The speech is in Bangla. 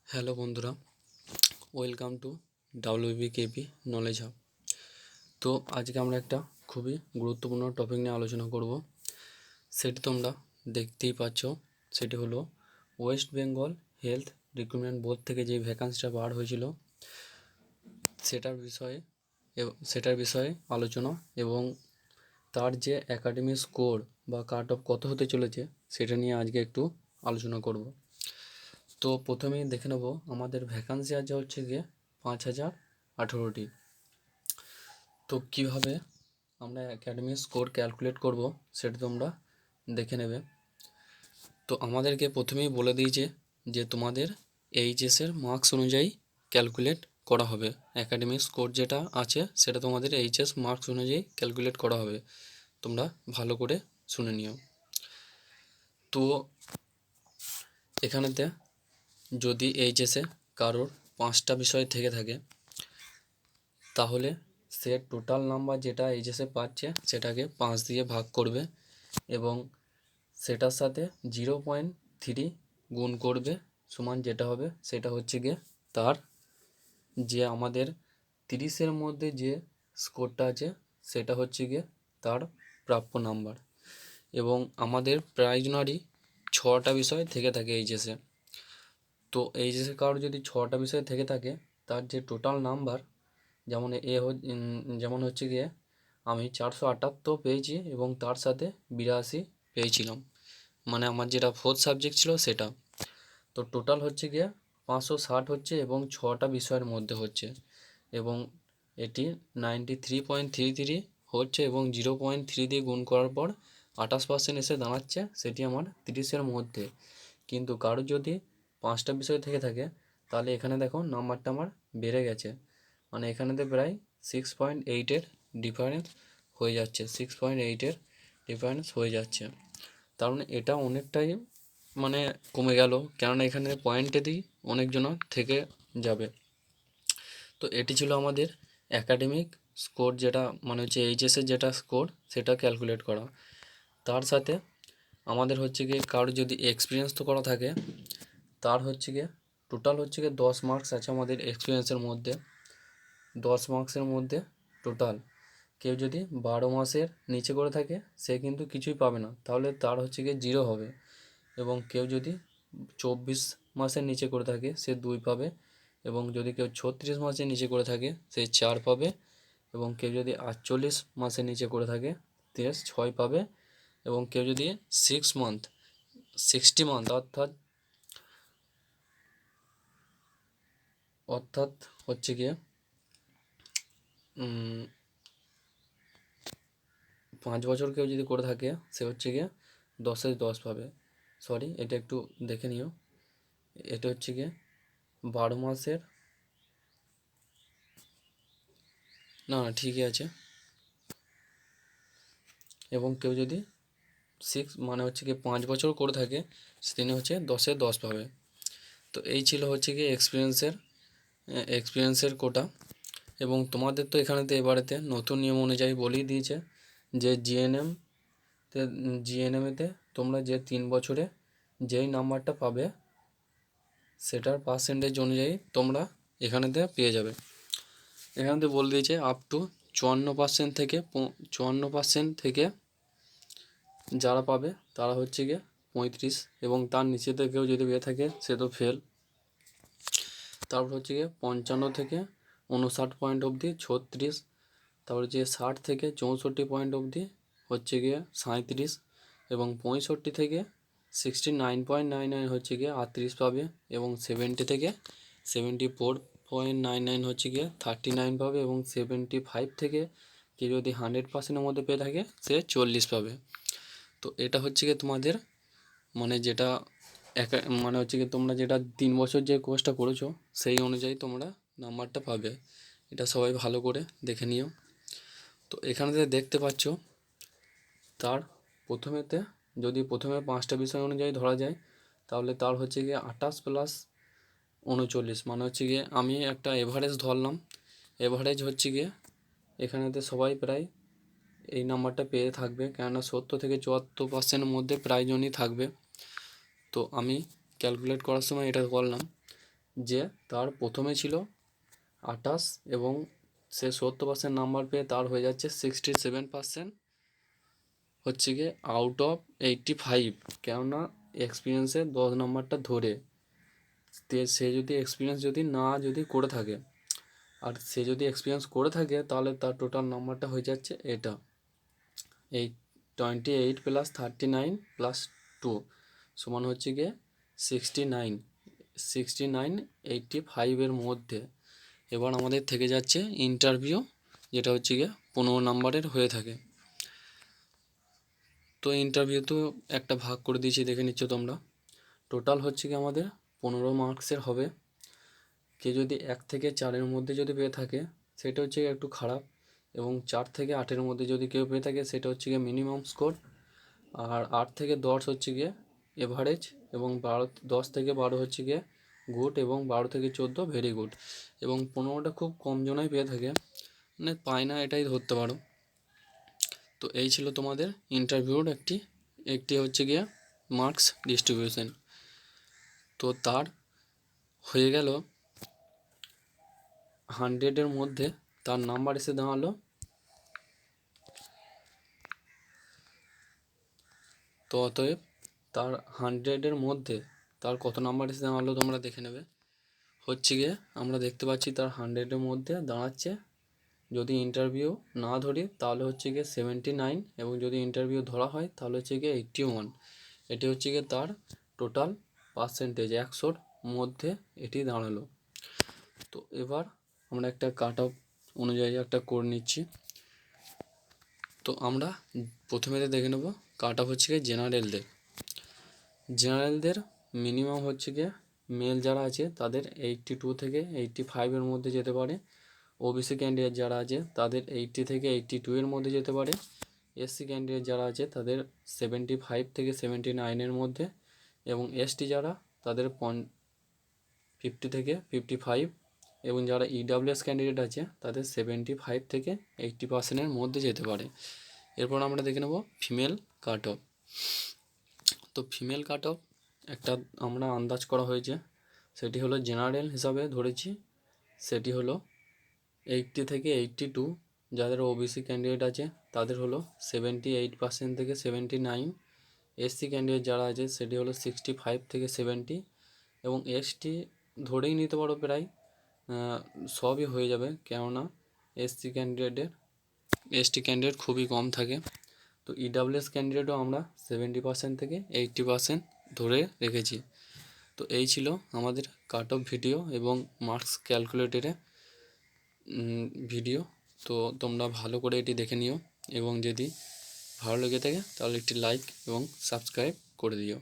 হ্যালো বন্ধুরা, welcome to WBKP knowledge hub. তো আজকে আমরা একটা খুবই গুরুত্বপূর্ণ টপিক নিয়ে আলোচনা করব। সেটি তোমরা দেখতেই পাচ্ছ, সেটি হলো West Bengal health recruitment board থেকে যে ভ্যাকান্সিটা বার হয়েছিল সেটার বিষয়ে আলোচনা এবং তার যে একাডেমিক স্কোর বা কাট অফ কত হতে চলেছে সেটা নিয়ে আজকে একটু আলোচনা করব। তো প্রথমেই দেখে নেব আমাদের ভ্যাকান্সি আছে হচ্ছে গিয়ে 5018টি। তো কিভাবে আমরা একাডেমিক স্কোর ক্যালকুলেট করব সেটা তোমরা দেখে নেবে। তো আমাদেরকে প্রথমেই বলে দিয়েছে যে তোমাদের এইচএসের মার্কস অনুযায়ী ক্যালকুলেট করা হবে। একাডেমিক স্কোর যেটা আছে সেটা তোমাদের এইচএস মার্কস অনুযায়ী ক্যালকুলেট করা হবে। তোমরা ভালো করে শুনে নিও। তো এখানেতে যদি এইচএসে কারোর 5টা বিষয় থেকে থাকে তাহলে সে টোটাল নাম্বার যেটা এইচএসে পাচ্ছে সেটাকে 5 দিয়ে ভাগ করবে এবং সেটার সাথে 0.3 গুণ করবে, সমান যেটা হবে সেটা হচ্ছে গিয়ে তার যে আমাদের 30-এর মধ্যে যে স্কোরটা আছে সেটা হচ্ছে গিয়ে তার প্রাপ্য নাম্বার। এবং আমাদের প্রাইজনারি 6টা বিষয় থেকে থাকে এইচএসে। তো এইচএসে কারোর যদি 6টা বিষয় থেকে থাকে তার যে টোটাল নাম্বার, যেমন হচ্ছে গিয়ে আমি 478 পেয়েছি এবং তার সাথে 82 পেয়েছিলাম, মানে আমার যেটা ফোর্থ সাবজেক্ট ছিল সেটা। তো টোটাল হচ্ছে গিয়ে 560 হচ্ছে এবং 6টা বিষয়ের মধ্যে হচ্ছে এবং এটি 93.33 হচ্ছে এবং 0.3 দিয়ে গুণ করার পর 28% এসে দাঁড়াচ্ছে, সেটি আমার 30-এর মধ্যে। কিন্তু কারোর যদি 5টা বিষয় থেকে থাকে তাহলে এখানে দেখো নাম্বারটা আমার বেড়ে গেছে, মানে এখানেতে প্রায় 6.8-এর ডিফারেন্স হয়ে যাচ্ছে, 6.8-এর ডিফারেন্স হয়ে যাচ্ছে। তার মানে এটা অনেকটাই মানে কমে গেল, কেননা এখানে পয়েন্টেতেই অনেকজন থেকে যাবে। তো এটি ছিল আমাদের একাডেমিক স্কোর, যেটা মানে হচ্ছে এইচএসের যেটা স্কোর সেটা ক্যালকুলেট করা। তার সাথে আমাদের হচ্ছে গিয়ে কারোর যদি এক্সপিরিয়েন্স তো করা থাকে তার হচ্ছে গিয়ে টোটাল হচ্ছে গিয়ে 10 মার্কস আছে আমাদের এক্সপিরিয়েন্সের মধ্যে। 10 মার্কসের মধ্যে টোটাল কেউ যদি 12 মাসের নিচে করে থাকে সে কিন্তু কিছুই পাবে না, তাহলে তার হচ্ছে গিয়ে 0 হবে। এবং কেউ যদি 24 মাসের নিচে করে থাকে সে 2 পাবে, এবং যদি কেউ 36 মাসের নিচে করে থাকে সে 4 পাবে, এবং কেউ যদি 48 মাসের নিচে করে থাকে সে 6 পাবে, এবং কেউ যদি 60 মান্থ অর্থাৎ হচ্ছে গিয়ে 5 বছর কেউ যদি করে থাকে সে হচ্ছে গিয়ে 10-এ 10 পাবে। সরি, এটা একটু দেখে নিও, এটা হচ্ছে গিয়ে 12 মাসের, না ঠিকই আছে। এবং কেউ যদি 6 মানে হচ্ছে গিয়ে 5 বছর করে থাকে তিনি হচ্ছে 10-এ 10 পাবে। তো এই ছিল হচ্ছে গিয়ে এক্সপিরিয়েন্সের কোটা। এবং তোমাদের তো এখানেতে এবারেতে নতুন নিয়ম অনুযায়ী বলেই দিয়েছে যে জিএনএমেতে তোমরা যে 3 বছরে যেই নাম্বারটা পাবে সেটার পার্সেন্টেজ অনুযায়ী তোমরা এখানেতে পেয়ে যাবে। এখানেতে বলে দিয়েছে আপ টু 54% থেকে 54% থেকে যারা পাবে তারা হচ্ছে গিয়ে 35, এবং তার নিচেতে কেউ যদি পেয়ে থাকে সে তো ফেল। তারপর হচ্ছে গিয়ে 55 থেকে 59 পয়েন্ট অবধি 36, তারপর যে 60 থেকে 64 পয়েন্ট অবধি হচ্ছে গিয়ে 37, এবং 65 থেকে 69.99 হচ্ছে গিয়ে 38 পাবে, এবং 70 থেকে 74.99 হচ্ছে গিয়ে 39 পাবে, এবং 75 থেকে কেউ যদি 100%-এর মধ্যে পেয়ে থাকে সে 40 পাবে। তো এটা হচ্ছে গিয়ে তোমাদের মানে যেটা মানে হচ্ছে গিয়ে তোমরা যেটা 3 বছর যে কোর্সটা করেছো সেই অনুযায়ী তোমরা নাম্বারটা পাবে। এটা সবাই ভালো করে দেখে নিও। তো এখানে দেখতে পাচ্ছ তার যদি প্রথমে 5টা বিষয় অনুযায়ী ধরা যায় তাহলে তার হচ্ছে গিয়ে 28 + 39, মানে হচ্ছে গিয়ে আমি একটা এভারেজ ধরলাম। এভারেজ হচ্ছে গিয়ে এখানেতে সবাই প্রায় এই নাম্বারটা পেয়ে থাকবে, কেননা 70 থেকে 74%-এর মধ্যে প্রায় জনই থাকবে। তো আমি ক্যালকুলেট করার সময় এটা করলাম যে তার প্রথমে ছিল 28 এবং সে 70% নাম্বার পেয়ে তার হয়ে যাচ্ছে 67% হচ্ছে গিয়ে আউট অফ 85। কেননা এক্সপিরিয়েন্সে 10 নম্বরটা ধরে সে যদি এক্সপিরিয়েন্স যদি করে থাকে, আর সে যদি এক্সপিরিয়েন্স করে থাকে তাহলে তার টোটাল নাম্বারটা হয়ে যাচ্ছে এটা, এই 28 প্লাস 39 প্লাস 2 সমান হচ্ছে গিয়ে 69 85-এর মধ্যে। এবার আমাদের থেকে যাচ্ছে ইন্টারভিউ, যেটা হচ্ছে গিয়ে 15 নম্বরের হয়ে থাকে। তো ইন্টারভিউ তো একটা ভাগ করে দিয়েছি, দেখে নিচ্ছ তোমরা। টোটাল হচ্ছে কি আমাদের 15 মার্কসের হবে। কেউ যদি 1 থেকে 4-এর মধ্যে যদি পেয়ে থাকে সেটা হচ্ছে একটু খারাপ, এবং 4 থেকে 8-এর মধ্যে যদি কেউ পেয়ে থাকে সেটা হচ্ছে গিয়ে মিনিমাম স্কোর, আর 8 থেকে 10 হচ্ছে গিয়ে এভারেজ, এবং 10 থেকে 12 হচ্ছে গিয়ে গুড, এবং 12 থেকে 14 ভেরি গুড, এবং 15টা খুব কম জনাই পেয়ে থাকে, মানে পায় না এটাই ধরতে পারো। তো এই ছিল তোমাদের ইন্টারভিউর একটি হচ্ছে গিয়ে মার্কস ডিস্ট্রিবিউশন। তো তার হয়ে গেল 100-এর মধ্যে তার নাম্বার এসে দাঁড়ালো, তো অতএব তার 100-এর মধ্যে তার কত নাম্বার এসে দাঁড়ালো তোমরা দেখে নেবে। হচ্ছে গিয়ে আমরা দেখতে পাচ্ছি তার 100-এর মধ্যে দাঁড়াচ্ছে, যদি ইন্টারভিউ না ধরি তাহলে হচ্ছে গিয়ে 79, এবং যদি ইন্টারভিউ ধরা হয় তাহলে হচ্ছে গিয়ে 81। এটি হচ্ছে গিয়ে তার টোটাল পার্সেন্টেজ, 100-র মধ্যে এটি দাঁড়ালো। তো এবার আমরা একটা কাট অফ অনুযায়ী একটা করে নিচ্ছি। তো আমরা প্রথমে দেখে নেব কাট অফ হচ্ছে গিয়ে জেনারেলদের মিনিমাম হচ্ছে গিয়ে মেল যারা আছে তাদের 82 থেকে 85-এর মধ্যে যেতে পারে, ওবিসি ক্যান্ডিডেট যারা আছে তাদের 80 থেকে 82-এর মধ্যে যেতে পারে, এসসি ক্যান্ডিডেট যারা আছে তাদের 75 থেকে 79-এর মধ্যে, এবং এসটি যারা তাদের 50 থেকে 55, এবং যারা ইডাব্লিউএস ক্যান্ডিডেট আছে তাদের 75 থেকে 80%-এর মধ্যে যেতে পারে। এরপর আমরা দেখে নেব ফিমেল কাট অফ। তো ফিমেল কাট অফ একটা আমরা আন্দাজ করা হয়েছে, সেটি হলো জেনারেল হিসাবে ধরেছি, সেটি হলো 80 থেকে 82। যাদের ওবিসি ক্যান্ডিডেট আছে তাদের হলো 78% থেকে 79, এসসি ক্যান্ডিডেট যারা আছে সেটি হলো 65 থেকে 70, এবং এসটি ধরেই নিতে পারো প্রায় সবই হয়ে যাবে, কেননা এসটি ক্যান্ডিডেট খুবই কম থাকে। তো ইডাব্লিউএস ক্যান্ডিডেটও আমরা 70% থেকে 80% ধরে রেখেছি। তো এই ছিল আমাদের কাট অফ ভিডিও এবং মার্কস ক্যালকুলেটরে ভিডিও। তো তোমরা ভালো করে এটি দেখে নিও, এবং যদি ভালো লেগে থাকে তাহলে একটি লাইক এবং সাবস্ক্রাইব করে দিও।